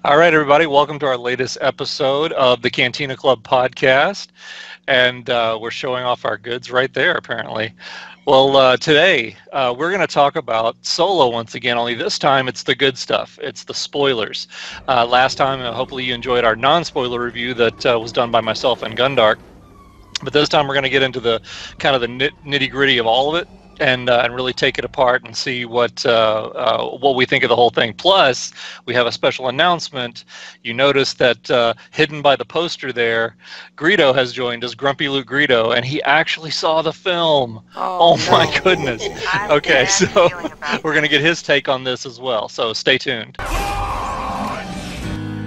All right, everybody, welcome to our latest episode of the Cantina Club podcast. And we're showing off our goods right there, apparently. Well, today we're going to talk about Solo once again, only this time it's the good stuff. It's the spoilers. Last time, hopefully you enjoyed our non-spoiler review that was done by myself and Gundark. But this time we're going to get into the kind of the nitty-gritty of all of it. And really take it apart and see what we think of the whole thing. Plus, we have a special announcement. You notice that hidden by the poster there, Greedo has joined us, Grumpy Luke Greedo, and he actually saw the film. Oh no. My goodness. Okay, so we're going to get his take on this as well. So stay tuned.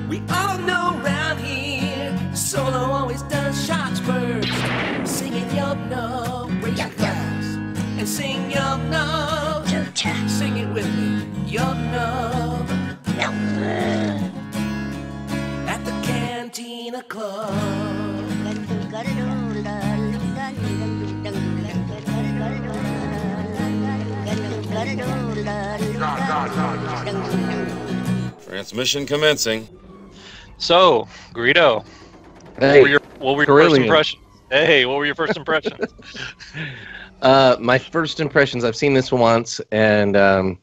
We all know around here, Solo always does shots first. Singing yo no, raise your glass. And sing yo no, sing it with me, yo no, at the Cantina Club. Transmission commencing. So, Greedo, hey, what were your first impressions? Hey, what were your first impressions? My first impressions, I've seen this once, and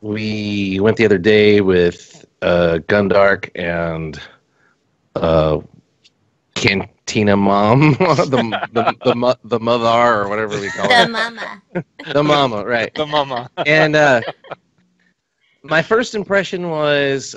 we went the other day with Gundark and Cantina Mom, the mother, or whatever we call it. The mama. The mama, right. The mama. And my first impression was...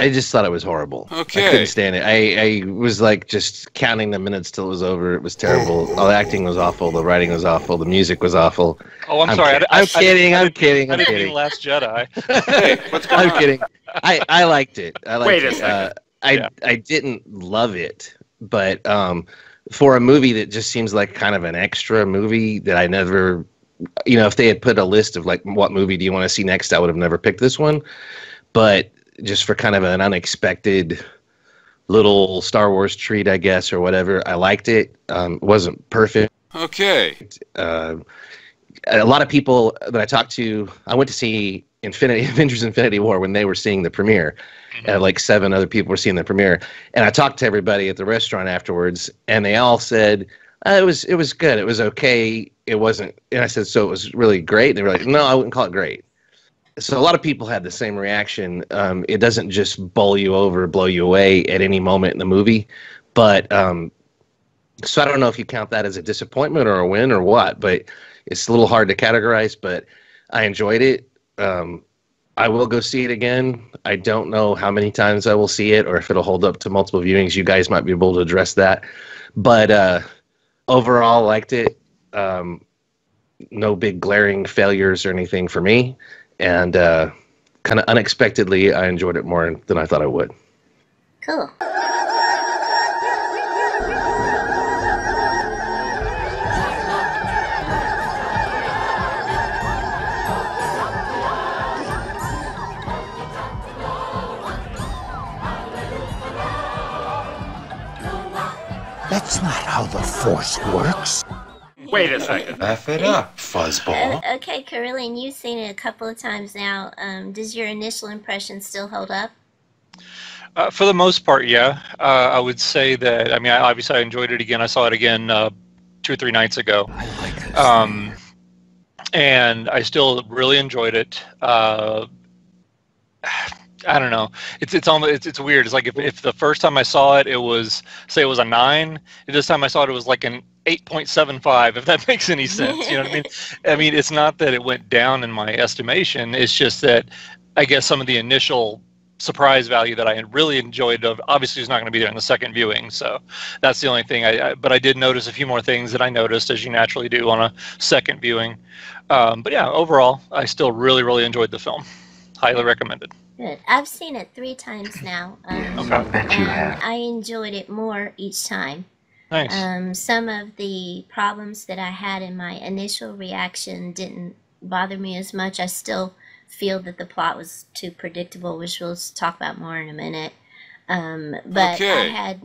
I just thought it was horrible. Okay. I couldn't stand it. I was like just counting the minutes till it was over. It was terrible. All the acting was awful. The writing was awful. The music was awful. Oh, I'm sorry. I'm kidding. I didn't mean Last Jedi. Hey, what's going on? I'm kidding. I liked it. Wait a second. I didn't love it, but for a movie that just seems like kind of an extra movie that I never, if they had put a list of like what movie do you want to see next, I would have never picked this one. But just for kind of an unexpected little Star Wars treat, I guess, or whatever. I liked it. It wasn't perfect. Okay. A lot of people that I talked to, I went to see Avengers Infinity War when they were seeing the premiere. Like 7 other people were seeing the premiere. And I talked to everybody at the restaurant afterwards, and they all said, it was good. It was okay. It wasn't. And I said, so it was really great? And they were like, no, I wouldn't call it great. So a lot of people had the same reaction. It doesn't just bowl you over, blow you away at any moment in the movie. But so I don't know if you count that as a disappointment or a win or what, but it's a little hard to categorize, but I enjoyed it. I will go see it again. I don't know how many times I will see it or if it'll hold up to multiple viewings. You guys might be able to address that. But overall, liked it. No big glaring failures or anything for me. And kind of unexpectedly, I enjoyed it more than I thought I would. Cool. That's not how the Force works. Wait a second. Laugh it up, fuzzball. Okay, Carillion, you've seen it a couple of times now. Does your initial impression still hold up? For the most part, yeah. I would say that, obviously I enjoyed it again. I saw it again 2 or 3 nights ago. I like this. And I still really enjoyed it. I don't know. It's weird. It's like if the first time I saw it, it was a 9. This time I saw it, it was like an 8.75, if that makes any sense. You know what I mean? I mean, it's not that it went down in my estimation. It's just that I guess some of the initial surprise value that I really enjoyed obviously is not going to be there in the second viewing. So that's the only thing. But I did notice a few more things that I noticed, as you naturally do on a second viewing. But yeah, overall, I still really, really enjoyed the film. Highly recommended. Good. I've seen it 3 times now. Okay. I bet you have. I enjoyed it more each time. Nice. Some of the problems that I had in my initial reaction didn't bother me as much. I still feel that the plot was too predictable, which we'll talk about more in a minute. But Okay.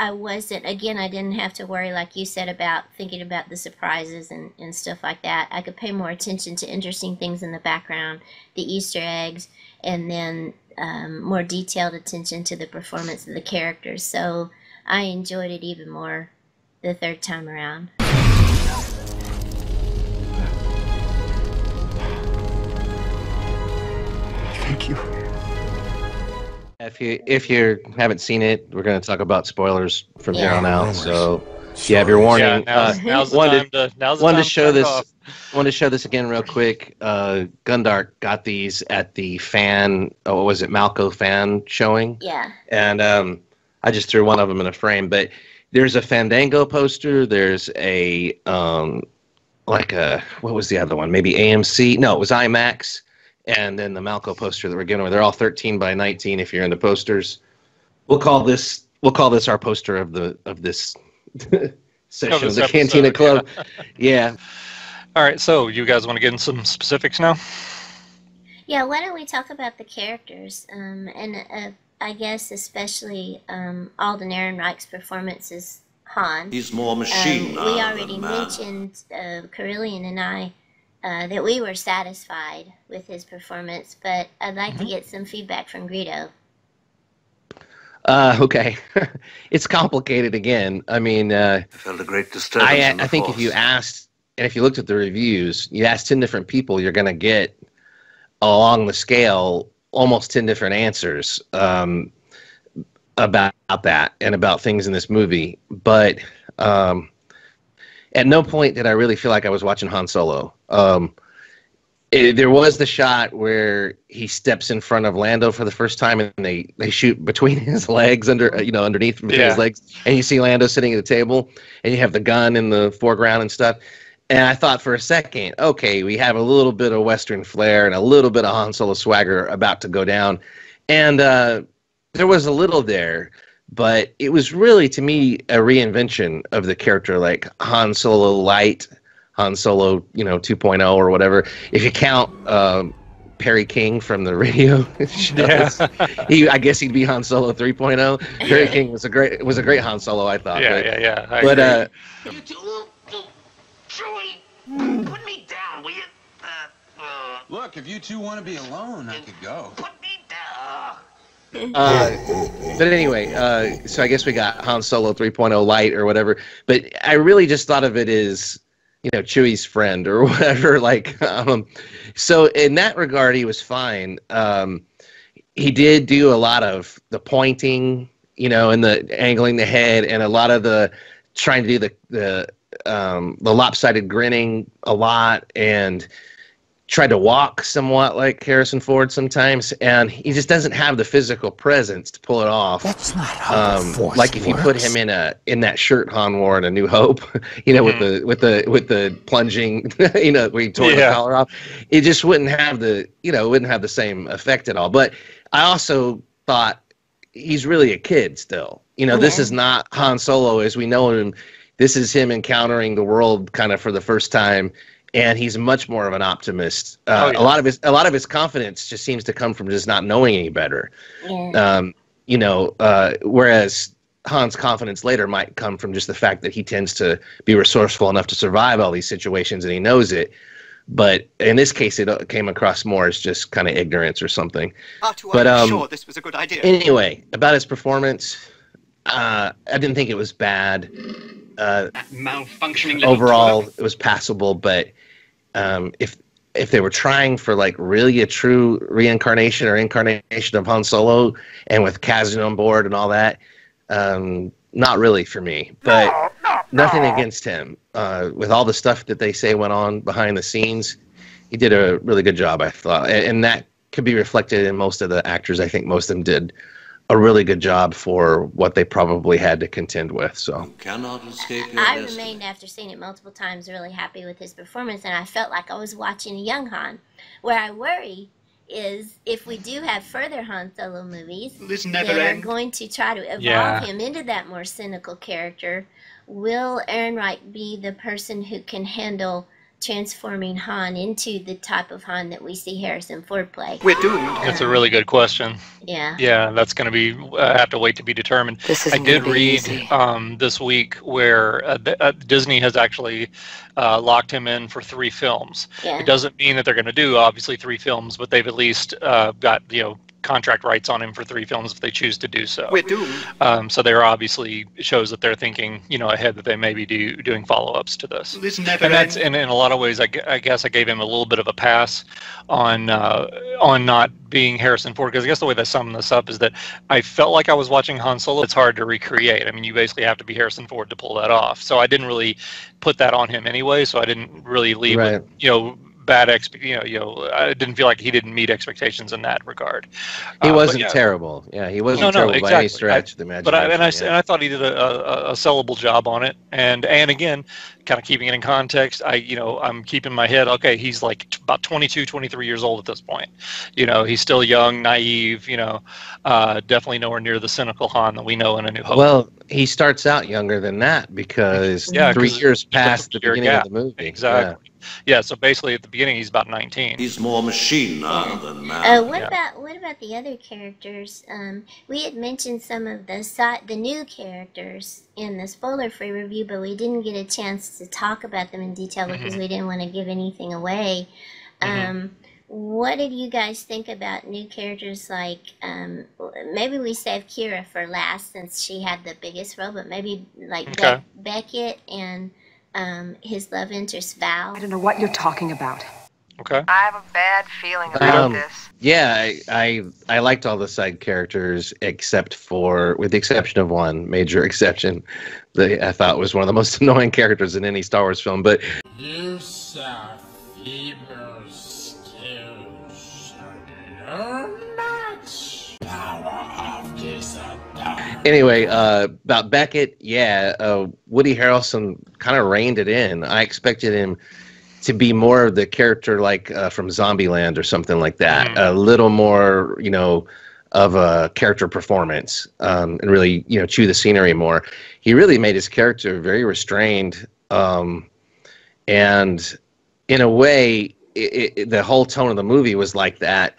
I wasn't, again, I didn't have to worry, like you said, about thinking about the surprises and stuff like that. I could pay more attention to interesting things in the background, the Easter eggs, and then more detailed attention to the performance of the characters. So I enjoyed it even more the third time around. Thank you. If you haven't seen it, we're going to talk about spoilers from here on out. So Spoilers. you have your warning. Yeah, now's the wanted time to wanted to show turn it this. off. Want to show this again real quick. Gundart got these at the fan. Oh, what was it? Malco fan showing. Yeah. And I just threw one of them in a frame. But there's a Fandango poster. There's a what was the other one? Maybe AMC. No, it was IMAX. And then the Malco poster that we're giving away. They're all 13 by 19. If you're into posters, we'll call this our poster of this session of the Cantina Club. Yeah. All right, so you guys want to get into some specifics now? Yeah, why don't we talk about the characters? I guess especially Alden Ehrenreich's performance as Han. He's more machine now We already than man. mentioned, Carillion and I, that we were satisfied with his performance, but I'd like to get some feedback from Greedo. Okay. It's complicated again. I mean, I felt a great disturbance in the I think force. if you asked, and if you looked at the reviews, you asked 10 different people, you're going to get along the scale almost 10 different answers about that and about things in this movie. But at no point did I really feel like I was watching Han Solo. There was the shot where he steps in front of Lando for the first time, and they shoot between his legs, underneath between his legs, and you see Lando sitting at the table, and you have the gun in the foreground and stuff. And I thought for a second, okay, we have a little bit of Western flair and a little bit of Han Solo swagger about to go down, and there was a little there, but it was really, to me, a reinvention of the character, like Han Solo light. Han Solo, 2.0 or whatever. If you count Perry King from the radio shows, I guess he'd be Han Solo 3.0. Perry King was a great Han Solo, I thought. Yeah. I But agree. You two, Chewie, put me down, will you? Look, if you two want to be alone, I could go. Put me down. but anyway, so I guess we got Han Solo 3.0 light or whatever. But I really just thought of it as, Chewie's friend or whatever. So in that regard, he was fine. He did do a lot of the pointing, and the angling the head, and a lot of the trying to do the lopsided grinning a lot, and tried to walk somewhat like Harrison Ford sometimes, and he just doesn't have the physical presence to pull it off. That's not how the Force like if you put him in that shirt Han wore in A New Hope, with the plunging, where he tore the collar off, it just wouldn't have the same effect at all. But I also thought he's really a kid still. This is not Han Solo as we know him. This is him encountering the world kind of for the first time. And he's much more of an optimist. A lot of his confidence just seems to come from just not knowing any better. Yeah. Whereas Han's confidence later might come from just the fact that he tends to be resourceful enough to survive all these situations, and he knows it. But in this case, it came across more as just kind of ignorance or something. But I'm sure this was a good idea. Anyway, about his performance, I didn't think it was bad. Malfunctioning little Overall, twerp. it was passable, but if they were trying for really a true reincarnation or incarnation of Han Solo, and with Kazan on board and all that, not really for me. But nothing against him. With all the stuff that they say went on behind the scenes, he did a really good job, I thought, and that could be reflected in most of the actors. I think most of them did a really good job for what they probably had to contend with. So Cannot escape your I destiny. remained, after seeing it multiple times, really happy with his performance, and I felt like I was watching a young Han. Where I worry is if we do have further Han Solo movies This that never are ends. going to try to evolve Yeah. him into that more cynical character, will Ehrenreich be the person who can handle transforming Han into the type of Han that we see Harrison Ford play? We're doomed. That's a really good question. Yeah. Yeah, that's going to be have to wait to be determined. I did read this week where Disney has actually locked him in for 3 films. Yeah. It doesn't mean that they're going to do obviously 3 films, but they've at least got contract rights on him for 3 films if they choose to do so. We're doomed. So there obviously shows that they're thinking, ahead, that they may be doing follow-ups to this. And that's in a lot of ways. I guess I gave him a little bit of a pass on not being Harrison Ford, because I guess the way they sum this up is that I felt like I was watching Han Solo. It's hard to recreate. I mean, you basically have to be Harrison Ford to pull that off. So I didn't really put that on him anyway. So I didn't really leave with, bad I didn't feel like he didn't meet expectations in that regard. He wasn't terrible. Yeah, he wasn't terrible by any stretch of the imagination. I thought he did a sellable job on it. And again, kind of keeping it in context, I'm keeping my head, okay, he's like about 22, 23 years old at this point. He's still young, naive, definitely nowhere near the cynical Han that we know in A New Hope. Well, he starts out younger than that because 3 years past the beginning of the movie. Exactly. Yeah, so basically at the beginning he's about 19. He's more machine now than man. What about the other characters? We had mentioned some of the new characters in the spoiler-free review, but we didn't get a chance to talk about them in detail because we didn't want to give anything away. What did you guys think about new characters like, maybe we save Kira for last since she had the biggest role, but maybe like Beckett and his love interest Val. I don't know what you're talking about. Okay. I have a bad feeling about this. Yeah, I liked all the side characters with the exception of one major exception that I thought was one of the most annoying characters in any Star Wars film. But use of feeble skills and much power of disappointment. Anyway, about Beckett, Woody Harrelson kind of reined it in. I expected him to be more of the character like from Zombieland or something like that. A little more, of a character performance and really, chew the scenery more. He really made his character very restrained. And in a way, the whole tone of the movie was like that.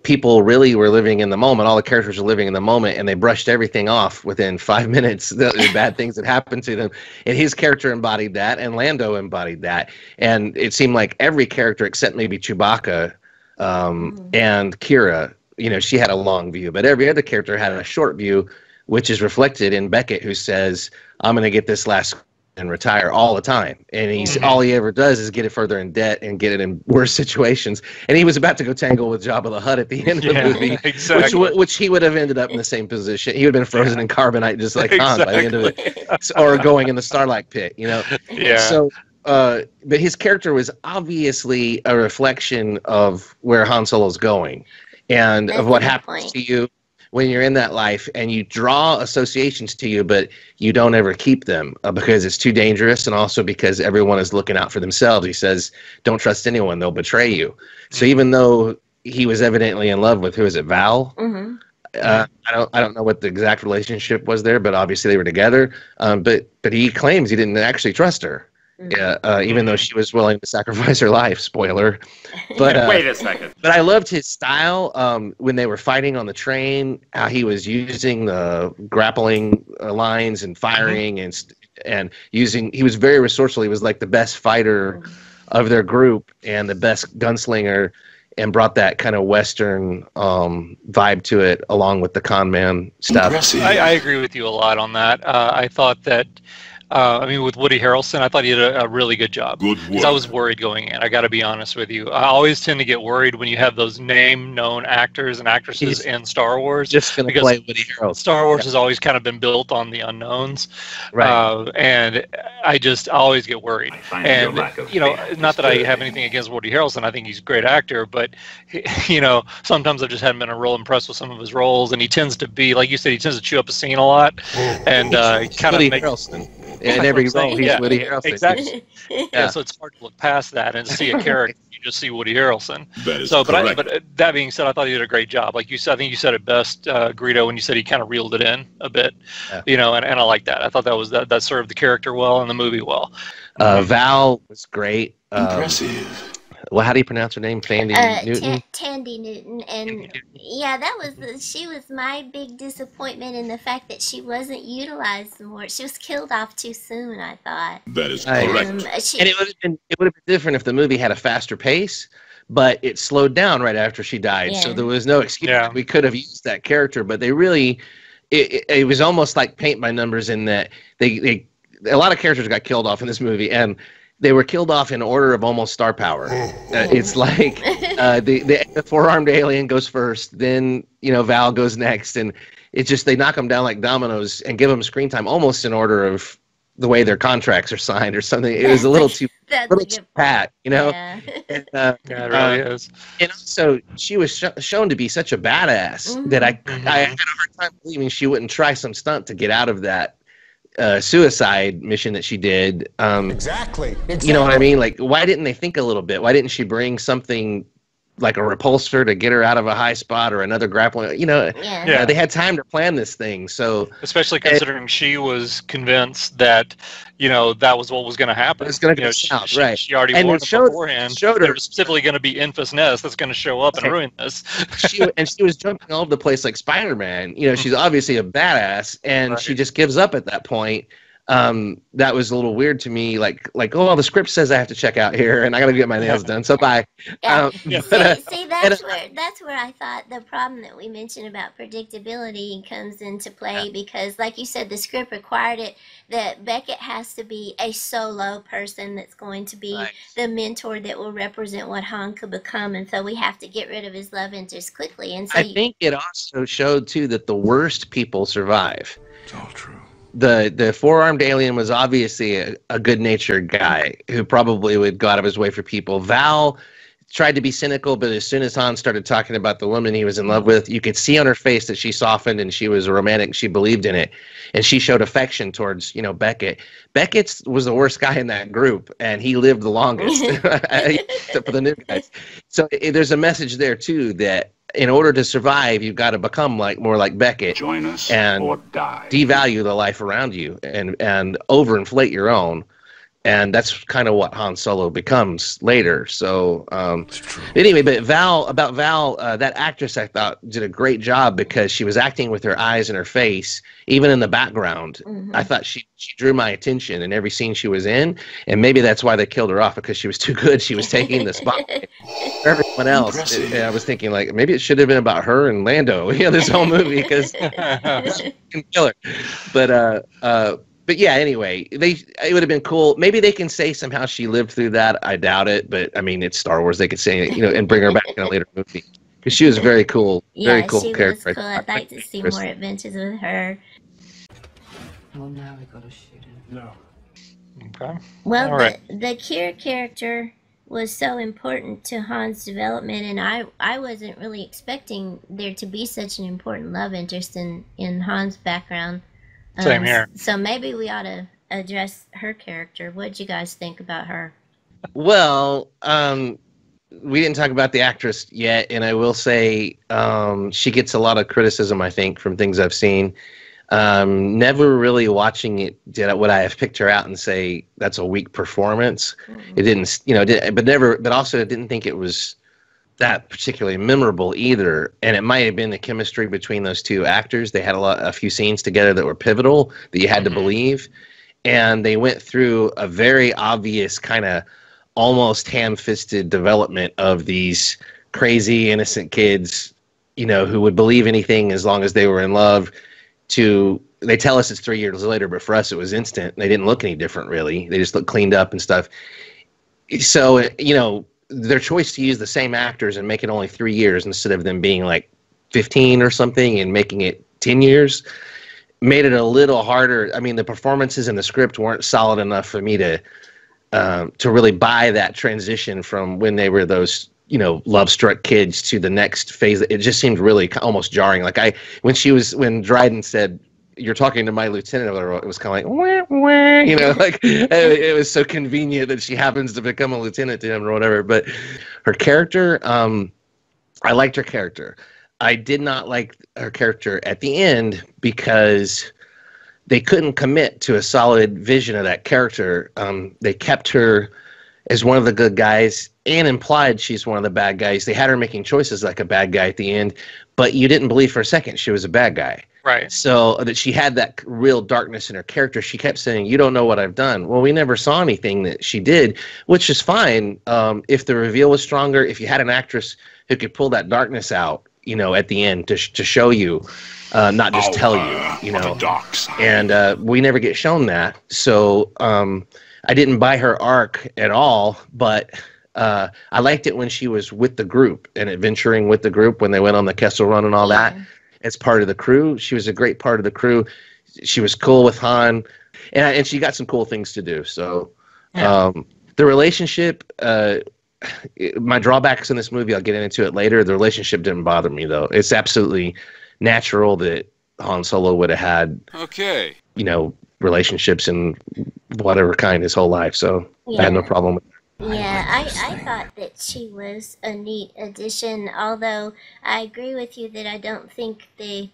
People really were living in the moment. All the characters were living in the moment, and they brushed everything off within 5 minutes, the bad things that happened to them. And his character embodied that, and Lando embodied that. And it seemed like every character except maybe Chewbacca and Kira, she had a long view, but every other character had a short view, which is reflected in Beckett, who says, I'm going to get this last and retire all the time, and all he ever does is get it further in debt and get it in worse situations. And he was about to go tangle with Jabba the Hutt at the end of the movie, which he would have ended up in the same position. He would have been frozen in carbonite just like Han by the end of it, or going in the Starlight Pit. So but his character was obviously a reflection of where Han Solo's going and of what happens to you when you're in that life, and you draw associations to you, but you don't ever keep them because it's too dangerous, and also because everyone is looking out for themselves. He says, don't trust anyone, they'll betray you. So even though he was evidently in love with, who is it, Val? I don't know what the exact relationship was there, but obviously they were together. But he claims he didn't actually trust her. Even though she was willing to sacrifice her life. Spoiler. But wait a second. But I loved his style when they were fighting on the train. How he was using the grappling lines and firing and using. He was very resourceful. He was like the best fighter of their group and the best gunslinger, and brought that kind of Western vibe to it, along with the con man stuff. I agree with you a lot on that. I thought that. With Woody Harrelson, I thought he did a really good job. Because I was worried going in. I got to be honest with you. I always tend to get worried when you have those known actors and actresses in Star Wars. Just going to play Woody Harrelson. Star Wars has always kind of been built on the unknowns, and I always get worried. And not that I have anything against Woody Harrelson. I think he's a great actor, but sometimes I just haven't been real impressed with some of his roles, and he tends to be, like you said, he tends to chew up a scene a lot, and kind of Woody Harrelson. In every role, he's Woody Harrelson. Exactly. Yeah, so it's hard to look past that and see a character. You just see Woody Harrelson. That is so, correct. But that being said, I thought he did a great job. Like you said, I think you said it best, Greedo, when you said he kind of reeled it in a bit. You know, and I like that. I thought that served the character well and the movie well. Val was great. Impressive. Well, how do you pronounce her name? Tandy Newton? Tandy Newton. And yeah, she was my big disappointment in the fact that she wasn't utilized more. She was killed off too soon, I thought. That is correct. And it would have been different if the movie had a faster pace, but it slowed down right after she died. So there was no excuse. Yeah. We could have used that character, but they really, it was almost like paint by numbers in that a lot of characters got killed off in this movie, and they were killed off in order of almost star power. It's like the four-armed alien goes first, then Val goes next, and it's just they knock them down like dominoes and give them screen time almost in order of the way their contracts are signed or something. It was a little too pat, Yeah. And, yeah, it really is. And also, she was shown to be such a badass that I had a hard time believing she wouldn't try some stunt to get out of that suicide mission that she did. Exactly. You know what I mean? Like, why didn't they think a little bit? Why didn't she bring something like a repulsor to get her out of a high spot or another grappling? They had time to plan this thing. So especially considering she was convinced that that was what was going to happen. It's going to go south, right? She already warned them beforehand. There was specifically going to be Enfys Nest that's going to show up and ruin this. She was jumping all over the place like Spider-Man. She's obviously a badass, and she just gives up at that point. That was a little weird to me. Like, oh, the script says I have to check out here, and I got to get my nails done. So bye. See, that's where I thought the problem that we mentioned about predictability comes into play, because, like you said, the script required it that Beckett has to be a solo person that's going to be the mentor that will represent what Han could become, and so we have to get rid of his love interest quickly. And so I think it also showed too that the worst people survive. It's all true. The four-armed alien was obviously a good-natured guy who probably would go out of his way for people. Val tried to be cynical, but as soon as Han started talking about the woman he was in love with, you could see on her face that she softened and she was romantic. She believed in it, and she showed affection towards Beckett. Beckett was the worst guy in that group, and he lived the longest, except for the new guys. So there's a message there too that in order to survive, you've got to become more like Beckett. Join us and or die. Devalue the life around you and overinflate your own. And that's kind of what Han Solo becomes later. So anyway, but Val, that actress I thought did a great job because she was acting with her eyes and her face, even in the background. I thought she drew my attention in every scene she was in, and maybe that's why they killed her off, because she was too good. She was taking the spotlight for everyone else. And I was thinking maybe it should have been about her and Lando, this whole movie, because kill her. But yeah, anyway, it would have been cool. Maybe they can say somehow she lived through that. I doubt it, but I mean, it's Star Wars. They could say and bring her back in a later movie, because she was very cool, very cool character. Was cool. I'd like to see more adventures with her. Well, now we gotta shoot him. No. Okay. Well, the Kira character was so important to Han's development, and I wasn't really expecting there to be such an important love interest in Han's background. Same here. So maybe we ought to address her character. What did you guys think about her? Well, we didn't talk about the actress yet, and I will say she gets a lot of criticism, I think, from things I've seen. Never really watching it would I have picked her out and say that's a weak performance. It didn't, but also I didn't think it was that particularly memorable either, and it might have been the chemistry between those two actors. They had a few scenes together that were pivotal that you had to believe, and they went through a very obvious kind of almost ham-fisted development of these crazy innocent kids, who would believe anything as long as they were in love. They tell us it's 3 years later, but for us it was instant. They didn't look any different really. They just looked cleaned up and stuff. So their choice to use the same actors and make it only 3 years instead of them being like 15 or something and making it 10 years made it a little harder. I mean, the performances in the script weren't solid enough for me to really buy that transition from when they were those, love-struck kids to the next phase. It just seemed really almost jarring. Like when Dryden said, you're talking to my lieutenant, it was kind of like, wah, wah, you know, like it was so convenient that she happens to become a lieutenant to him or whatever. But her character, I liked her character. I did not like her character at the end because they couldn't commit to a solid vision of that character. They kept her as one of the good guys and implied she's one of the bad guys. They had her making choices like a bad guy at the end, but you didn't believe for a second she was a bad guy. Right. So that she had that real darkness in her character. She kept saying, you don't know what I've done. Well, we never saw anything that she did, which is fine. If the reveal was stronger, if you had an actress who could pull that darkness out, you know, at the end to show you, not just tell you, you know. And we never get shown that. So I didn't buy her arc at all, but I liked it when she was with the group and adventuring with the group when they went on the Kessel Run and all that. As part of the crew, she was a great part of the crew. She was cool with Han, and she got some cool things to do. So the relationship, my drawbacks in this movie, I'll get into it later. The relationship didn't bother me, though. It's absolutely natural that Han Solo would have had, you know, relationships in whatever kind his whole life. So I had no problem with it. Yeah, I thought that she was a neat addition, although I agree with you that I don't think and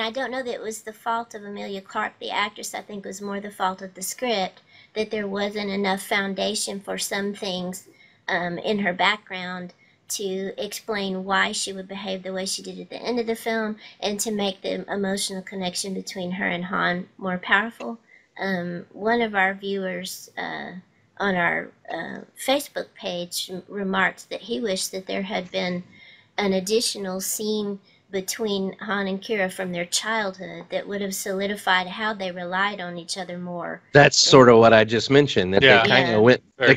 I don't know that it was the fault of Emilia Clarke, the actress. I think it was more the fault of the script, that there wasn't enough foundation for some things in her background to explain why she would behave the way she did at the end of the film and to make the emotional connection between her and Han more powerful. One of our viewers on our Facebook page remarked that he wished that there had been an additional scene between Han and Qi'ra from their childhood that would have solidified how they relied on each other more. That's sort of what I just mentioned. That they kind of went, they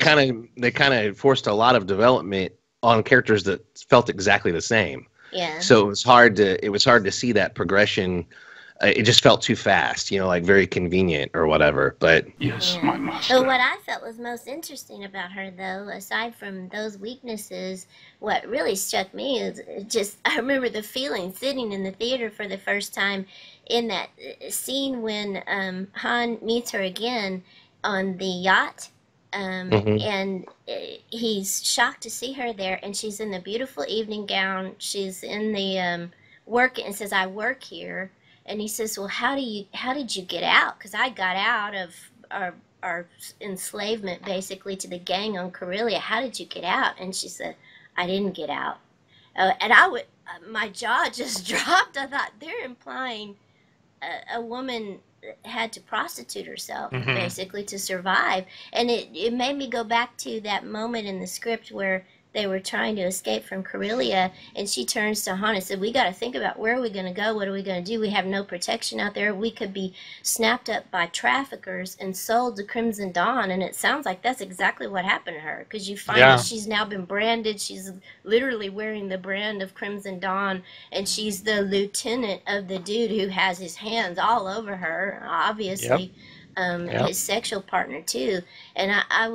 kind of forced a lot of development on characters that felt exactly the same. Yeah. So it was hard to see that progression. It just felt too fast, you know, like very convenient or whatever. But yes, my master. So what I felt was most interesting about her, though, aside from those weaknesses, what really struck me is just, I remember the feeling sitting in the theater for the first time in that scene when Han meets her again on the yacht. And he's shocked to see her there, and she's in the beautiful evening gown. She's in the work and says, "I work here." And he says, well, how did you get out? Because I got out of our enslavement, basically, to the gang on Corellia. How did you get out? And she said, I didn't get out. And my jaw just dropped. I thought, they're implying a woman had to prostitute herself, basically, to survive. And it made me go back to that moment in the script where they were trying to escape from Corellia, and she turns to Han and said, we got to think about where are we going to go, what are we going to do, we have no protection out there, we could be snapped up by traffickers and sold to Crimson Dawn. And it sounds like that's exactly what happened to her, because you find that she's now been branded, she's literally wearing the brand of Crimson Dawn, and she's the lieutenant of the dude who has his hands all over her, obviously, his sexual partner too. And I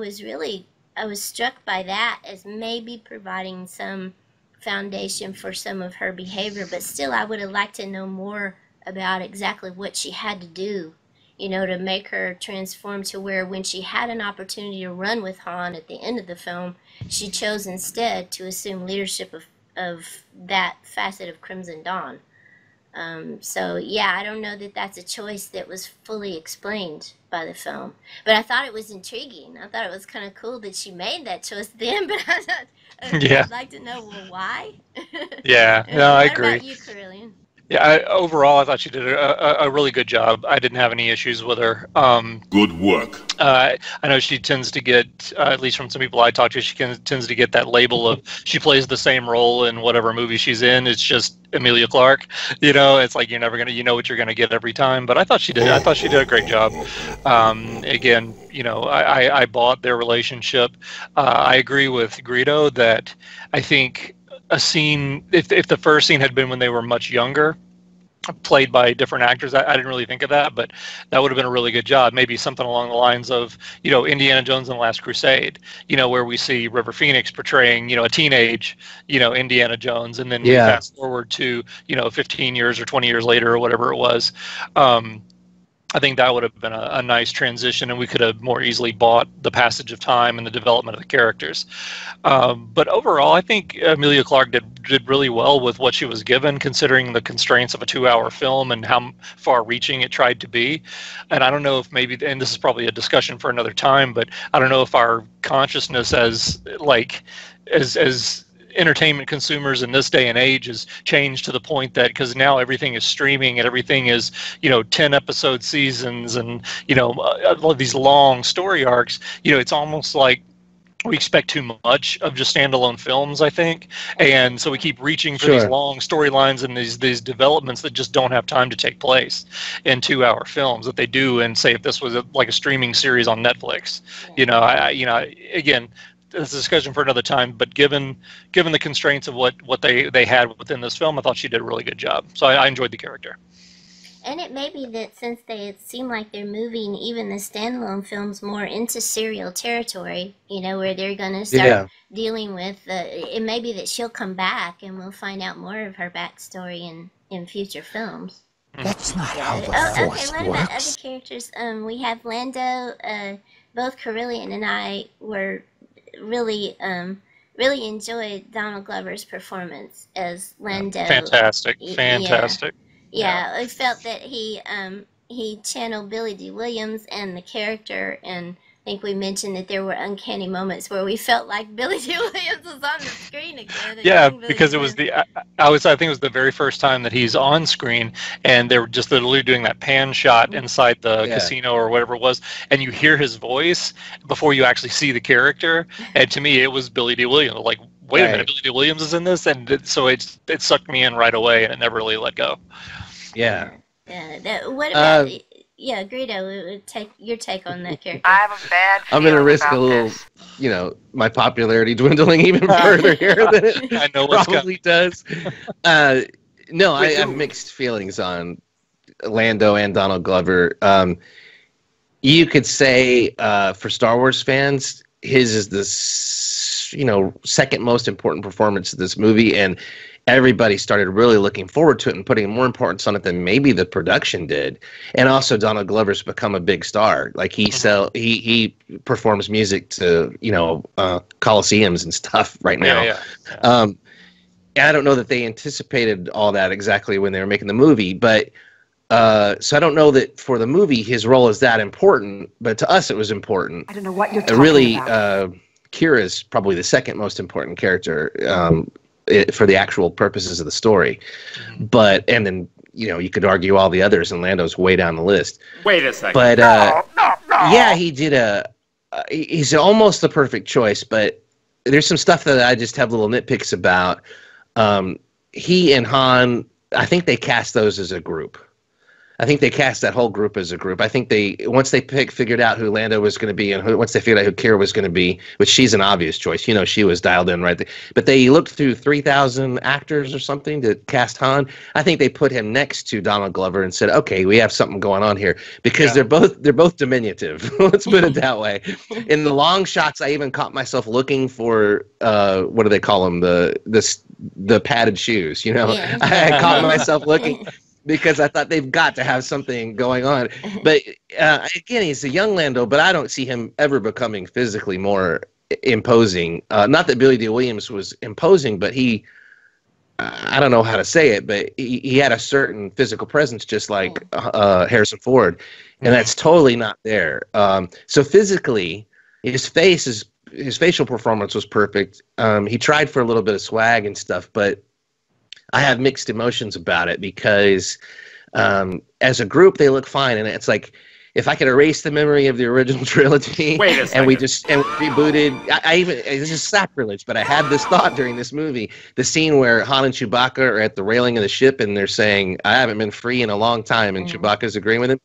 was struck by that as maybe providing some foundation for some of her behavior, but still I would have liked to know more about exactly what she had to do, you know, to make her transform to where when she had an opportunity to run with Han at the end of the film, she chose instead to assume leadership of that facet of Crimson Dawn. So yeah, I don't know that that's a choice that was fully explained by the film, but I thought it was intriguing. I thought it was kind of cool that she made that choice then, but I thought I'd like to know, well, why? Yeah, no, I agree. What about you, Carillion? Yeah, overall, I thought she did a really good job. I didn't have any issues with her. Good work. I know she tends to get, at least from some people I talk to, she tends to get that label of she plays the same role in whatever movie she's in. It's just Emilia Clarke. You know, it's like you're never gonna, you know what you're gonna get every time. But I thought she did. I thought she did a great job. Again, you know, I bought their relationship. I agree with Greedo that I think a scene, if the first scene had been when they were much younger, played by different actors. I didn't really think of that, but that would have been a really good job. Maybe something along the lines of, Indiana Jones and the Last Crusade, where we see River Phoenix portraying, a teenage, Indiana Jones, and then we fast forward to, 15 years or 20 years later or whatever it was. I think that would have been a nice transition, and we could have more easily bought the passage of time and the development of the characters. But overall, I think Emilia Clarke did really well with what she was given, considering the constraints of a 2-hour film and how far-reaching it tried to be. And I don't know if maybe, and this is probably a discussion for another time, but I don't know if our consciousness as entertainment consumers in this day and age has changed to the point that, because now everything is streaming and everything is 10 episode seasons and all of these long story arcs, it's almost like we expect too much of just standalone films, I think, and so we keep reaching for these long storylines and these developments that just don't have time to take place in 2-hour films that they do. And say if this was like a streaming series on Netflix, again, this is a discussion for another time, but given the constraints of what they had within this film, I thought she did a really good job. So I enjoyed the character. And it may be that since it seem like they're moving even the standalone films more into serial territory, where they're going to start dealing with, it may be that she'll come back and we'll find out more of her backstory in future films. That's not how the Force what works. about other characters? We have Lando. Both Carillion and I were really enjoyed Donald Glover's performance as Lando. Fantastic. Yeah, I felt that he channeled Billy Dee Williams and the character, and I think we mentioned that there were uncanny moments where we felt like Billy Dee Williams was on the screen again. Yeah, because it was I think it was the very first time that he's on screen, and they were just literally doing that pan shot inside the casino or whatever it was, and you hear his voice before you actually see the character, and to me it was Billy Dee Williams. Like, wait a minute, Billy Dee Williams is in this, and so it sucked me in right away, and it never really let go. Yeah. What about Greedo? Take your take on that character. I have a bad feeling I'm going to risk a little, my popularity dwindling even further here than it I know probably does. No, I have mixed feelings on Lando and Donald Glover. You could say for Star Wars fans, his is the second most important performance of this movie, and everybody started really looking forward to it and putting more importance on it than maybe the production did. And also Donald Glover's become a big star. Like he performs music to, coliseums and stuff right now. I don't know that they anticipated all that exactly when they were making the movie, but so I don't know that for the movie his role is that important, but to us it was important. I don't know what you're talking about. Kira's probably the second most important character for the actual purposes of the story. But, and then, you could argue all the others, and Lando's way down the list. Wait a second. But, yeah, he did he's almost the perfect choice, but there's some stuff that I just have little nitpicks about. He and Han, I think they cast those as a group. I think they cast that whole group as a group. I think once they figured out who Lando was going to be, and once they figured out who Kira was going to be, which she's an obvious choice, she was dialed in right there. But they looked through 3,000 actors or something to cast Han. I think they put him next to Donald Glover and said, "Okay, we have something going on here," because they're both diminutive. Let's put it that way. In the long shots, I even caught myself looking for what do they call them? The padded shoes. I caught myself looking. Because I thought they've got to have something going on. But again, he's a young Lando, but I don't see him ever becoming physically more imposing. Not that Billy Dee Williams was imposing, but I don't know how to say it, but he had a certain physical presence just like Harrison Ford. And that's totally not there. So physically, his facial performance was perfect. He tried for a little bit of swag and stuff, but I have mixed emotions about it because as a group they look fine, and it's like if I could erase the memory of the original trilogy and we rebooted, this is sacrilege, but I had this thought during this movie, the scene where Han and Chewbacca are at the railing of the ship and they're saying, "I haven't been free in a long time," and Chewbacca's agreeing with him.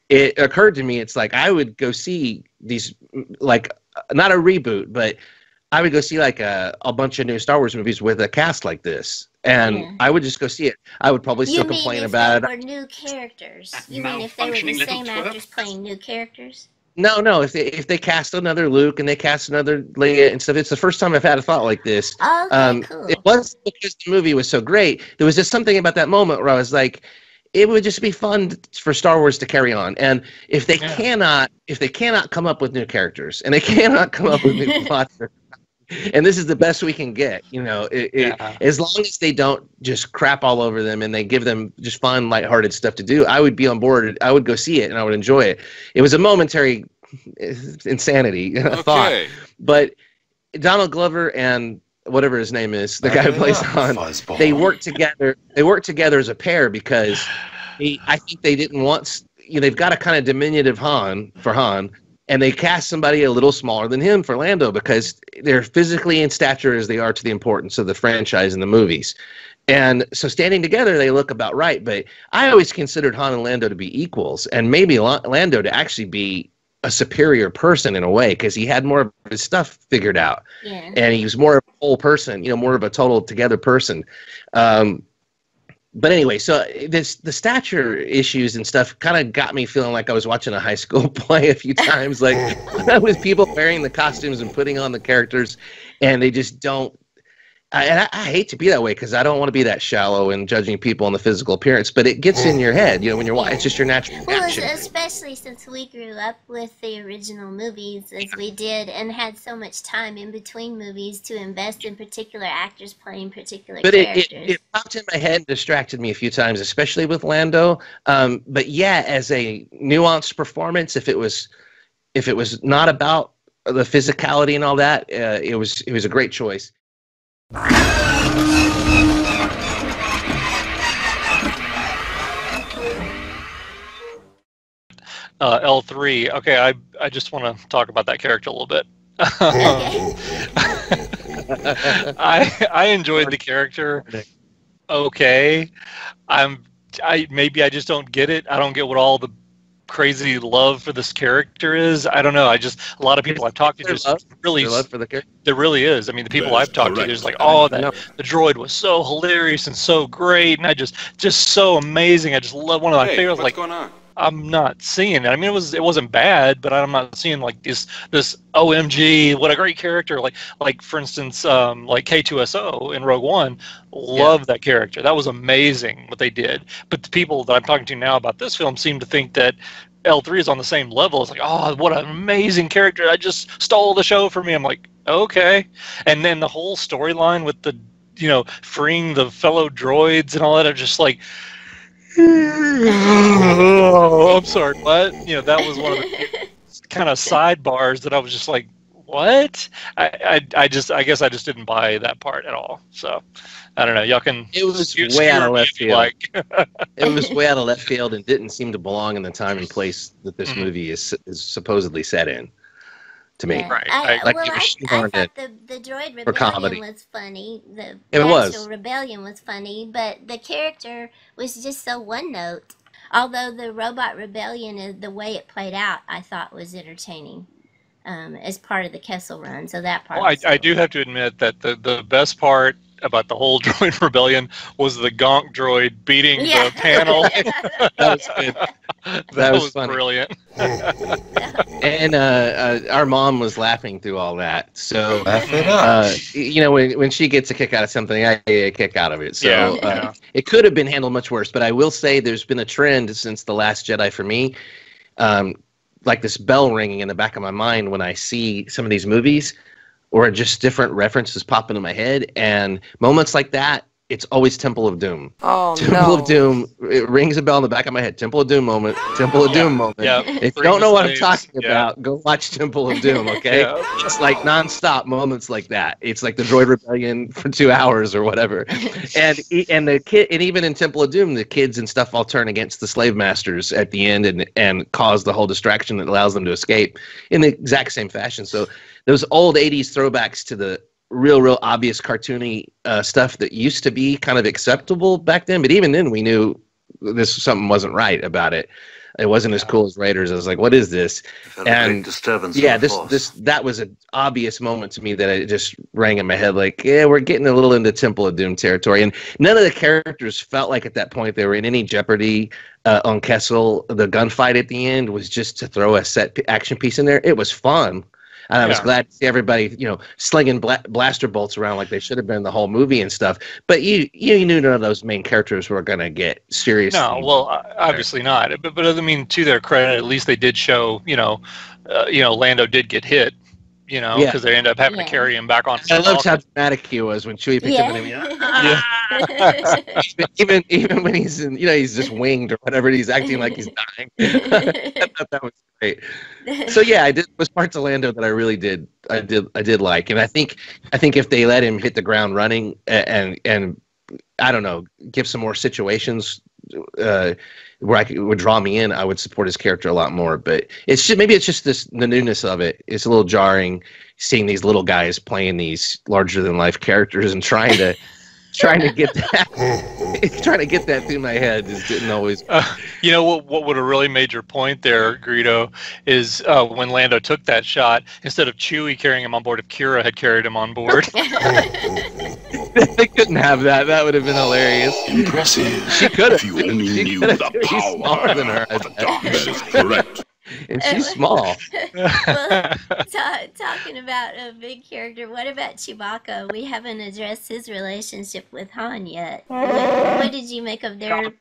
It occurred to me, it's like I would go see these, like, not a reboot, but I would go see like a bunch of new Star Wars movies with a cast like this. And I would just go see it. I would probably still complain about it. You mean if they were new characters? You mean if they were the same actors playing new characters? No. If they cast another Luke and they cast another Leia and stuff, it's the first time I've had a thought like this. Okay, cool. It wasn't because the movie was so great. There was just something about that moment where I was like, it would just be fun for Star Wars to carry on. And if they cannot come up with new characters and they cannot come up with new plots, and this is the best we can get, as long as they don't just crap all over them and they give them just fun, lighthearted stuff to do, I would be on board. I would go see it and I would enjoy it. It was a momentary insanity thought, but Donald Glover and whatever his name is, the guy who plays Han, they work together. They work together as a pair because I think they didn't want. They've got a kind of diminutive Han. And they cast somebody a little smaller than him for Lando because they're physically in stature as they are to the importance of the franchise and the movies. And so standing together, they look about right. But I always considered Han and Lando to be equals, and maybe Lando to actually be a superior person in a way because he had more of his stuff figured out. Yeah. And he was more of a whole person, more of a total together person. But anyway, so the stature issues and stuff kind of got me feeling like I was watching a high school play a few times. Like with people wearing the costumes and putting on the characters, and they just don't. I hate to be that way because I don't want to be that shallow in judging people on the physical appearance. But it gets in your head, when you're watching. It's just your natural reaction. Well, especially since we grew up with the original movies as we did, and had so much time in between movies to invest in particular actors playing particular characters. But it popped in my head and distracted me a few times, especially with Lando. But yeah, as a nuanced performance, if it was not about the physicality and all that, it was a great choice. L3. Okay, I just want to talk about that character a little bit. I enjoyed the character. Okay, maybe I just don't get it. I don't get what all the crazy love for this character is. I don't know. A lot of people I've talked to just really love for the character. There really is. I mean, the people I've talked to, there's like, the droid was so hilarious and so great, and just so amazing. I just love one of my favorites. What's going on? I'm not seeing it. I mean, it wasn't bad, but I'm not seeing like this OMG, what a great character. Like for instance, like K2SO in Rogue One, love that character. That was amazing what they did. But the people that I'm talking to now about this film seem to think that L3 is on the same level. It's like, oh, what an amazing character. I just stole the show for me. I'm like, okay. And then the whole storyline with the, freeing the fellow droids and all that are just like, oh, I'm sorry, what? That was one of the kind of sidebars that I was just like, what? I guess I just didn't buy that part at all. So I don't know. Y'all can. It was way out of left field. It was way out of left field and didn't seem to belong in the time and place that this movie is supposedly set in. To me, right? I thought the droid rebellion was funny. The actual rebellion was funny, but the character was just so one note. Although the robot rebellion, the way it played out, I thought was entertaining as part of the Kessel Run. So that part. Well, I do have to admit that the best part about the whole droid rebellion was the Gonk droid beating the panel. That was good. That was brilliant. And our mom was laughing through all that. So, when she gets a kick out of something, I get a kick out of it. So it could have been handled much worse. But I will say there's been a trend since The Last Jedi for me, like this bell ringing in the back of my mind when I see some of these movies, or just different references pop into my head, and moments like that, it's always Temple of Doom. Oh, Temple of Doom, it rings a bell in the back of my head. Temple of Doom moment, Temple of Doom moment. Yeah. If you don't know what I'm talking about, go watch Temple of Doom, okay? It's like nonstop moments like that. It's like the droid rebellion for 2 hours or whatever. And the kid, and even in Temple of Doom, the kids and stuff all turn against the slave masters at the end and cause the whole distraction that allows them to escape in the exact same fashion. So those old 80s throwbacks to the real obvious cartoony stuff that used to be kind of acceptable back then, but even then we knew something wasn't right about it. It wasn't as cool as Raiders. I was like, what is this? And disturbance. Yeah, that was an obvious moment to me that it just rang in my head. Like, yeah, we're getting a little into Temple of Doom territory, and none of the characters felt like at that point they were in any jeopardy. On Kessel, the gunfight at the end was just to throw a set action piece in there. It was fun. And I was glad to see everybody, slinging blaster bolts around like they should have been the whole movie and stuff. But you knew none of those main characters were going to get serious. No, well, obviously not. But I mean, to their credit, at least they did show, Lando did get hit. Because they end up having to carry him back on. I loved how dramatic he was when Chewie picked him up. Even when he's in, he's just winged or whatever, he's acting like he's dying. I thought that was great. So yeah, was parts of Lando that I really did like, and I think if they let him hit the ground running and I don't know, give some more situations where would draw me in, I would support his character a lot more. But maybe it's just the newness of it. It's a little jarring seeing these little guys playing these larger than life characters and trying to get that through my head just didn't always. What would have really made your point there, Greedo, is when Lando took that shot, instead of Chewie carrying him on board, if Kira had carried him on board. They couldn't have that. That would have been hilarious. Impressive. She could have. If you only knew the power smaller than her. That is correct. And she's small. Well, talking about a big character, what about Chewbacca? We haven't addressed his relationship with Han yet. What did you make of their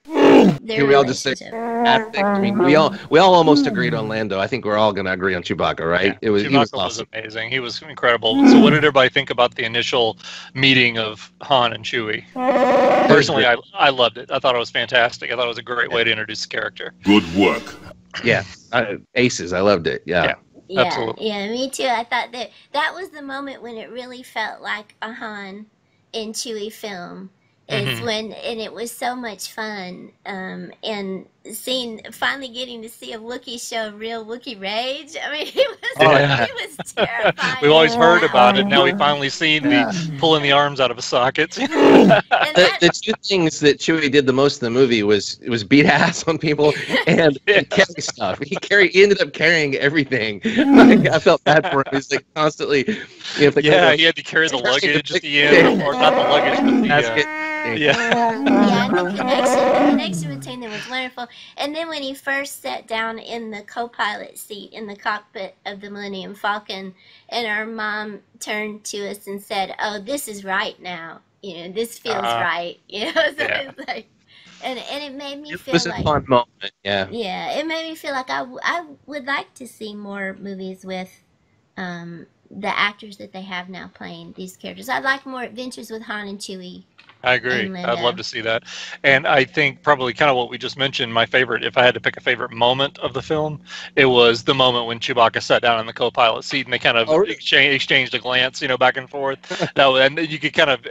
we all just say, I mean, we all almost agreed on Lando. I think we're all going to agree on Chewbacca, right? Yeah, Chewbacca he was awesome. Amazing. He was incredible. So what did everybody think about the initial meeting of Han and Chewie? Personally, I loved it. I thought it was fantastic. I thought it was a great way to introduce the character. Good work. Yeah, aces. I loved it. Yeah, absolutely. Yeah, me too. I thought that was the moment when it really felt like a Han and Chewie film. Is when, and it was so much fun. And finally getting to see a Wookiee show real Wookiee rage. I mean, it was terrifying. We've always heard about it. Now we've finally seen the pulling the arms out of the sockets. The two things that Chewie did the most in the movie was beat ass on people and carry stuff. He ended up carrying everything. I felt bad for him. He's like constantly. He had to carry the luggage at the end, or not the luggage, but the basket. The connection between them was wonderful. And then when he first sat down in the co-pilot seat in the cockpit of the Millennium Falcon, and our mom turned to us and said, "Oh, this is right now. This feels right." So it's like, and it made me feel like it was a fun moment. Yeah. Yeah, it made me feel like I would like to see more movies with the actors that they have now playing these characters. I'd like more adventures with Han and Chewie. I agree. I'd love to see that. And I think probably kind of what we just mentioned, my favorite, if I had to pick a favorite moment of the film, it was the moment when Chewbacca sat down in the co-pilot seat and they kind of exchanged a glance, back and forth. And you could kind of,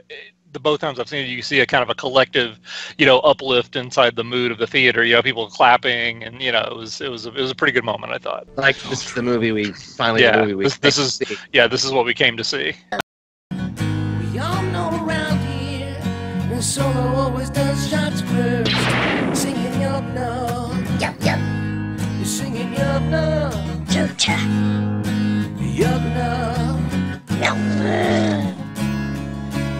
the both times I've seen it, you can see a kind of a collective, uplift inside the mood of the theater. People clapping, and it was a pretty good moment, I thought. Like, this is the movie we finally. Yeah, the movie we this is what we came to see. We all know around here, the Solo always does shots first. Singing Yub Nub. Yub Yub. You're singing Yub Nub. Cho-cha. Yub Nub. Yub.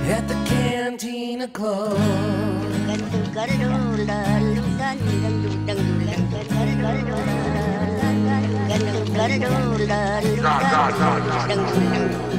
At the Cantina Club. God.